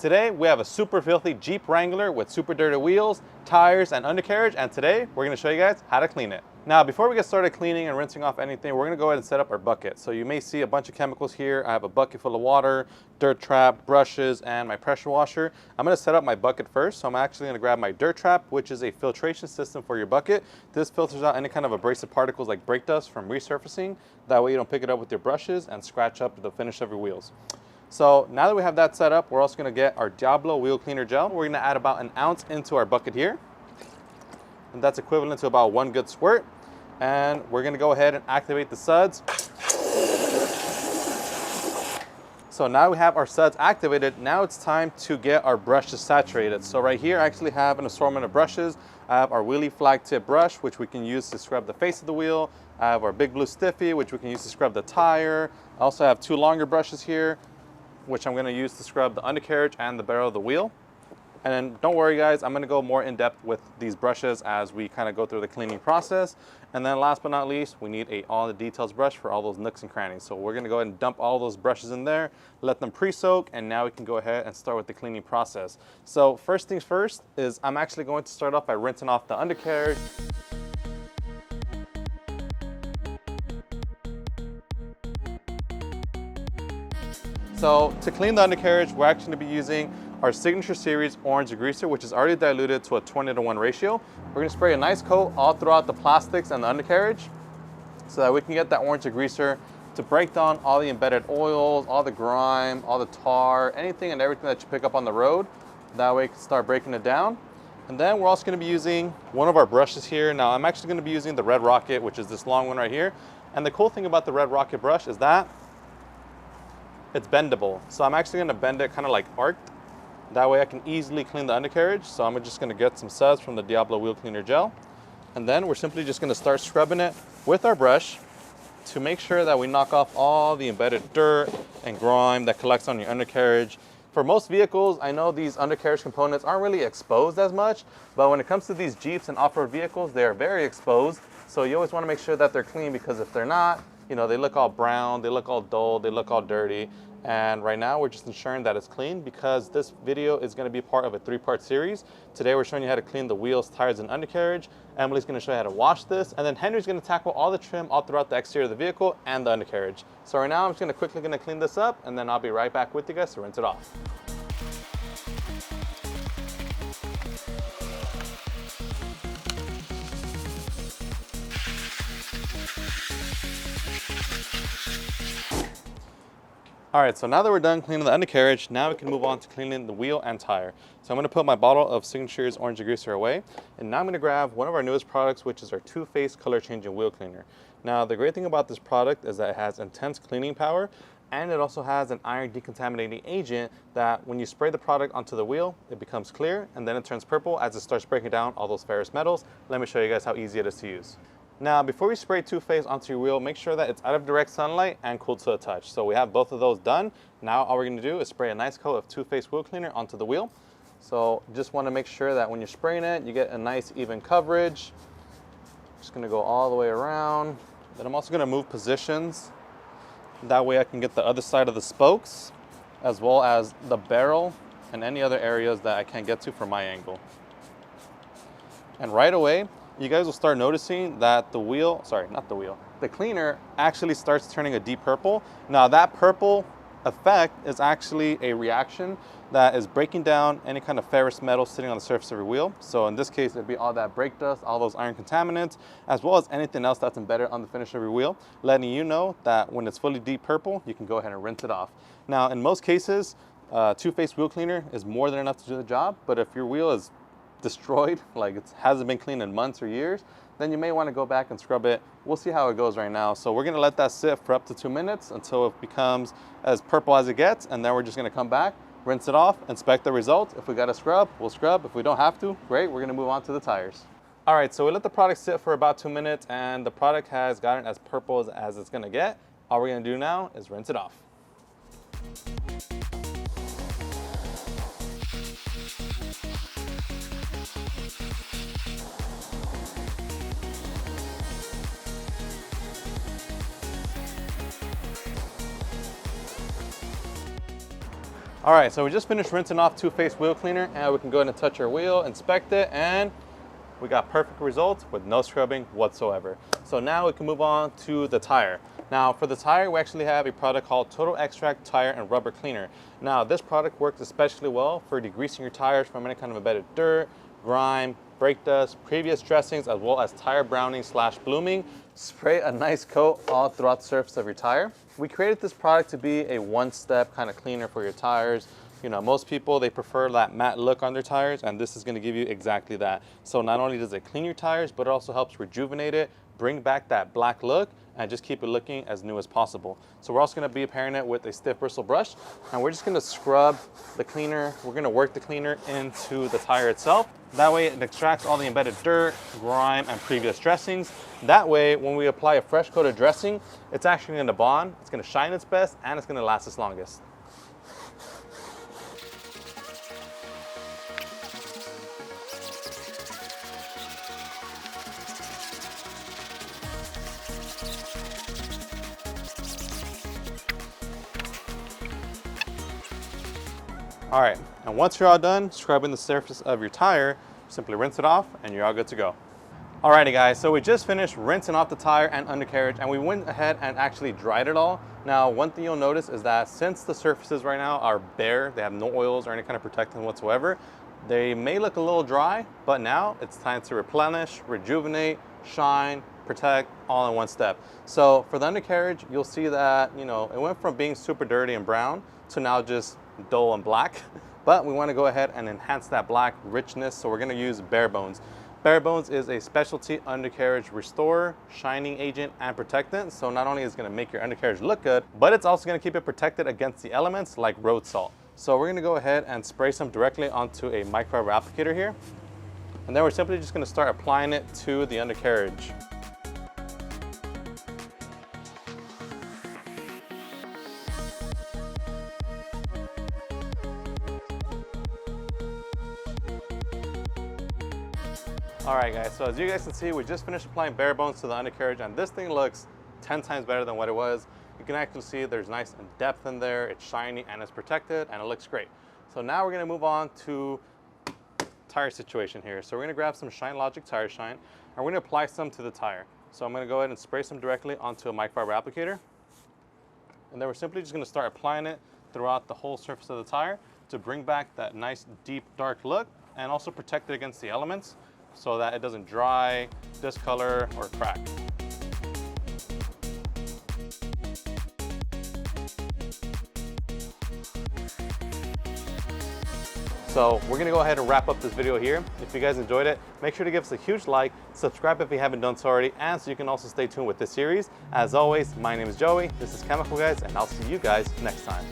today we have a super filthy Jeep Wrangler with super dirty wheels, tires, and undercarriage, and today we're going to show you guys how to clean it. Now, before we get started cleaning and rinsing off anything, we're going to go ahead and set up our bucket. So you may see a bunch of chemicals here. I have a bucket full of water, dirt trap, brushes, and my pressure washer. I'm going to set up my bucket first. So I'm actually going to grab my dirt trap, which is a filtration system for your bucket. This filters out any kind of abrasive particles like brake dust from resurfacing. That way you don't pick it up with your brushes and scratch up the finish of your wheels. So now that we have that set up, we're also going to get our Diablo wheel cleaner gel. We're going to add about an ounce into our bucket here. And that's equivalent to about 1 good squirt. And we're going to go ahead and activate the suds. So now we have our suds activated. Now it's time to get our brushes saturated. So right here I actually have an assortment of brushes. I have our wheelie flag tip brush, which we can use to scrub the face of the wheel. I have our big blue stiffy, which we can use to scrub the tire. I also have 2 longer brushes here, which I'm going to use to scrub the undercarriage and the barrel of the wheel. And then don't worry guys, I'm going to go more in depth with these brushes as we kind of go through the cleaning process. And then last but not least, we need a all the details brush for all those nooks and crannies. So we're going to go ahead and dump all those brushes in there, let them pre-soak, and now we can go ahead and start with the cleaning process. So first things first is I'm actually going to start off by rinsing off the undercarriage. So to clean the undercarriage, we're actually going to be using our Signature Series Orange Degreaser, which is already diluted to a 20:1 ratio. We're going to spray a nice coat all throughout the plastics and the undercarriage so that we can get that orange degreaser to break down all the embedded oils, all the grime, all the tar, anything and everything that you pick up on the road. That way you can start breaking it down. And then we're also going to be using one of our brushes here. Now I'm actually going to be using the Red Rocket, which is this long one right here. And the cool thing about the Red Rocket brush is that it's bendable. So I'm actually going to bend it kind of like arced. That way I can easily clean the undercarriage. So I'm just going to get some suds from the Diablo wheel cleaner gel. And then we're simply just going to start scrubbing it with our brush to make sure that we knock off all the embedded dirt and grime that collects on your undercarriage. For most vehicles, I know these undercarriage components aren't really exposed as much, but when it comes to these Jeeps and off-road vehicles, they are very exposed. So you always want to make sure that they're clean, because if they're not, you know, they look all brown, they look all dull, they look all dirty. And right now we're just ensuring that it's clean, because this video is going to be part of a 3-part series. Today we're showing you how to clean the wheels, tires, and undercarriage. Emily's going to show you how to wash this, and then Henry's going to tackle all the trim all throughout the exterior of the vehicle and the undercarriage. So right now I'm just quickly going to clean this up, and then I'll be right back with you guys to rinse it off. All right, so now that we're done cleaning the undercarriage, now we can move on to cleaning the wheel and tire. So I'm going to put my bottle of Signature's Orange Degreaser away, and now I'm going to grab one of our newest products, which is our two-phase color changing wheel cleaner. Now, the great thing about this product is that it has intense cleaning power, and it also has an iron decontaminating agent that when you spray the product onto the wheel, it becomes clear, and then it turns purple as it starts breaking down all those ferrous metals. Let me show you guys how easy it is to use. Now, before we spray two-phase onto your wheel, make sure that it's out of direct sunlight and cool to the touch. So we have both of those done. Now all we're going to do is spray a nice coat of two-phase wheel cleaner onto the wheel. So just want to make sure that when you're spraying it, you get a nice even coverage. Just going to go all the way around. Then I'm also going to move positions. That way I can get the other side of the spokes, as well as the barrel and any other areas that I can't get to from my angle. And right away, you guys will start noticing that the cleaner actually starts turning a deep purple. Now that purple effect is actually a reaction that is breaking down any kind of ferrous metal sitting on the surface of your wheel. So in this case, it'd be all that brake dust, all those iron contaminants, as well as anything else that's embedded on the finish of your wheel, letting you know that when it's fully deep purple, you can go ahead and rinse it off. Now, in most cases, two-phase wheel cleaner is more than enough to do the job, but if your wheel is destroyed, like it hasn't been cleaned in months or years, then you may want to go back and scrub it. We'll see how it goes right now. So we're going to let that sit for up to 2 minutes until it becomes as purple as it gets, and then we're just going to come back, rinse it off, inspect the results. If we got to scrub, we'll scrub. If we don't have to, great, we're going to move on to the tires. All right, so we let the product sit for about 2 minutes, and the product has gotten as purple as it's going to get. All we're going to do now is rinse it off. All right, so we just finished rinsing off two-phase wheel cleaner, and we can go ahead and touch our wheel, inspect it, and we got perfect results with no scrubbing whatsoever. So now we can move on to the tire. Now for the tire, we actually have a product called Total Extract Tire and Rubber Cleaner. Now this product works especially well for degreasing your tires from any kind of embedded dirt, grime, brake dust, previous dressings, as well as tire browning / blooming. Spray a nice coat all throughout the surface of your tire. We created this product to be a one-step kind of cleaner for your tires. You know, most people, they prefer that matte look on their tires, and this is going to give you exactly that. So not only does it clean your tires, but it also helps rejuvenate it, bring back that black look, and just keep it looking as new as possible. So we're also going to be pairing it with a stiff bristle brush, and we're just going to scrub the cleaner. We're going to work the cleaner into the tire itself. That way it extracts all the embedded dirt, grime, and previous dressings. That way, when we apply a fresh coat of dressing, it's actually going to bond, it's going to shine its best, and it's going to last its longest. All right, and once you're all done scrubbing the surface of your tire, simply rinse it off and you're all good to go. Alrighty guys, so we just finished rinsing off the tire and undercarriage, and we went ahead and actually dried it all. Now, one thing you'll notice is that since the surfaces right now are bare, they have no oils or any kind of protectant whatsoever, they may look a little dry, but now it's time to replenish, rejuvenate, shine, protect, all in one step. So for the undercarriage, you'll see that, you know, it went from being super dirty and brown to now just dull and black, but we want to go ahead and enhance that black richness, so we're going to use Bare Bones. Bare Bones is a specialty undercarriage restorer, shining agent, and protectant. So not only is it going to make your undercarriage look good, but it's also going to keep it protected against the elements like road salt. So we're going to go ahead and spray some directly onto a microfiber applicator here, and then we're simply just going to start applying it to the undercarriage. All right guys, so as you guys can see, we just finished applying Bare Bones to the undercarriage, and this thing looks 10 times better than what it was. You can actually see there's nice depth in there, it's shiny and it's protected, and it looks great. So now we're gonna move on to tire situation here. So we're gonna grab some Shine Logic Tire Shine, and we're gonna apply some to the tire. So I'm gonna go ahead and spray some directly onto a microfiber applicator. And then we're simply just gonna start applying it throughout the whole surface of the tire to bring back that nice, deep, dark look, and also protect it against the elements, so that it doesn't dry, discolor, or crack. So we're gonna go ahead and wrap up this video here. If you guys enjoyed it, make sure to give us a huge like, subscribe if you haven't done so already, and so you can also stay tuned with this series. As always, my name is Joey, this is Chemical Guys, and I'll see you guys next time.